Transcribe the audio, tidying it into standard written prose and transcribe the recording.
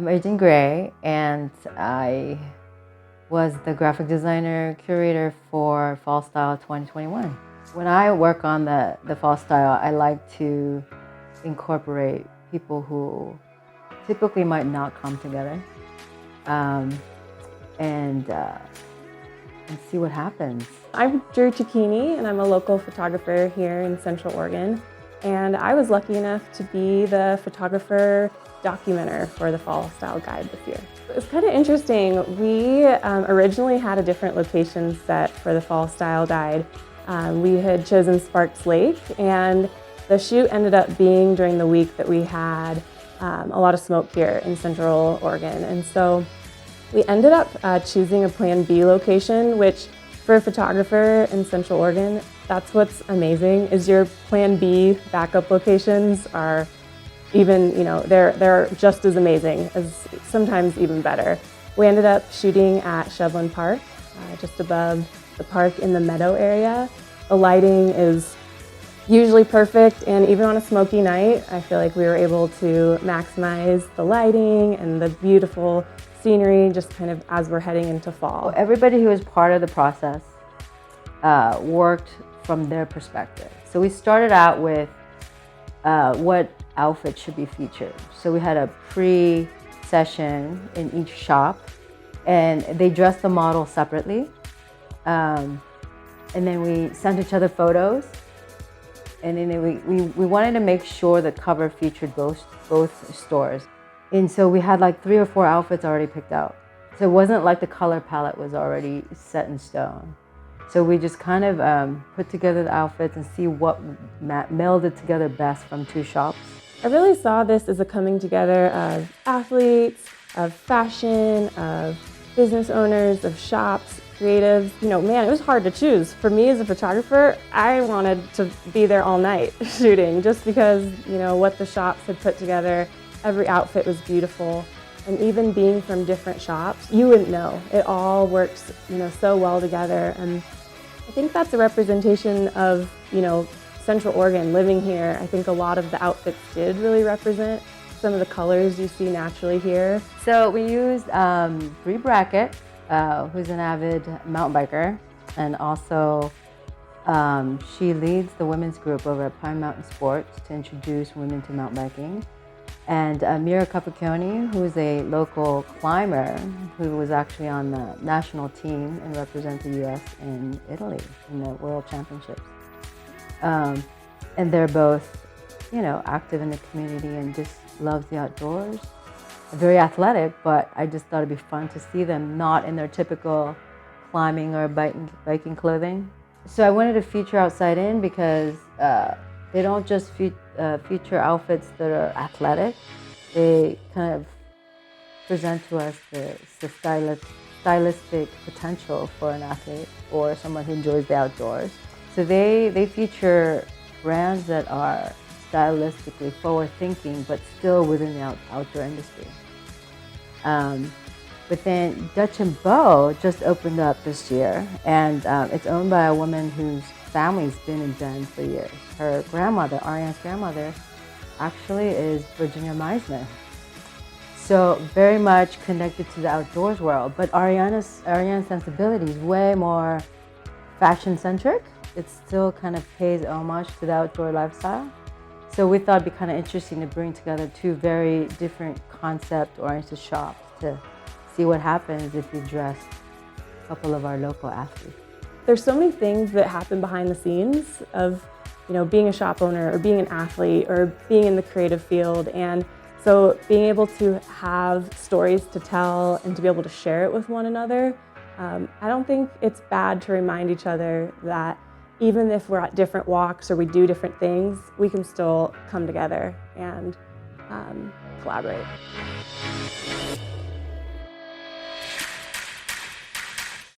I'm Agent Gray, and I was the graphic designer curator for Fall Style 2021. When I work on the Fall Style, I like to incorporate people who typically might not come together and see what happens. I'm Drew Cicchini, and I'm a local photographer here in Central Oregon. And I was lucky enough to be the photographer documenter for the Fall Style Guide this year. It's kind of interesting. We originally had a different location set for the Fall Style Guide. We had chosen Sparks Lake, and the shoot ended up being during the week that we had a lot of smoke here in Central Oregon. And so we ended up choosing a Plan B location, which for a photographer in Central Oregon, that's what's amazing, is your Plan B backup locations are even, they're just as amazing, as sometimes even better. We ended up shooting at Shevlin Park, just above the park in the meadow area. The lighting is usually perfect, and even on a smoky night, I feel like we were able to maximize the lighting and the beautiful scenery just kind of as we're heading into fall. Everybody who was part of the process worked from their perspective. So we started out with what outfit should be featured. So we had a pre-session in each shop, and they dressed the model separately. And then we sent each other photos. And then we wanted to make sure the cover featured both stores. And so we had like 3 or 4 outfits already picked out. So it wasn't like the color palette was already set in stone. So we just kind of put together the outfits and see what melded together best from 2 shops. I really saw this as a coming together of athletes, of fashion, of business owners, of shops, creatives. Man, it was hard to choose. For me as a photographer, I wanted to be there all night shooting just because, what the shops had put together. Every outfit was beautiful, and even being from different shops, you wouldn't know. It all works, so well together, and I think that's a representation of, Central Oregon, living here. I think a lot of the outfits did really represent some of the colors you see naturally here. So we used Bree Brackett, who's an avid mountain biker, and also she leads the women's group over at Pine Mountain Sports to introduce women to mountain biking. And Mira Capocchione, who's a local climber who was actually on the national team and represented the U.S. in Italy in the World Championships. And they're both, active in the community and just loves the outdoors. Very athletic, but I just thought it'd be fun to see them not in their typical climbing or biking clothing. So I wanted to feature Outside In because they don't just feature outfits that are athletic. They kind of present to us the stylistic potential for an athlete or someone who enjoys the outdoors. So they feature brands that are stylistically forward-thinking, but still within the outdoor industry. But then Dutch & Bow just opened up this year, and it's owned by a woman whose family's been in Bend for years. Her grandmother, Ariane's grandmother, actually is Virginia Meisner. So very much connected to the outdoors world, but Ariane's sensibility is way more fashion-centric. It still kind of pays homage to the outdoor lifestyle. So we thought it'd be kind of interesting to bring together 2 very different concept-oriented shops to see what happens if you dress a couple of our local athletes. There's so many things that happen behind the scenes of, being a shop owner or being an athlete or being in the creative field. And so being able to have stories to tell and to be able to share it with one another, I don't think it's bad to remind each other that even if we're at different walks or we do different things, we can still come together and collaborate.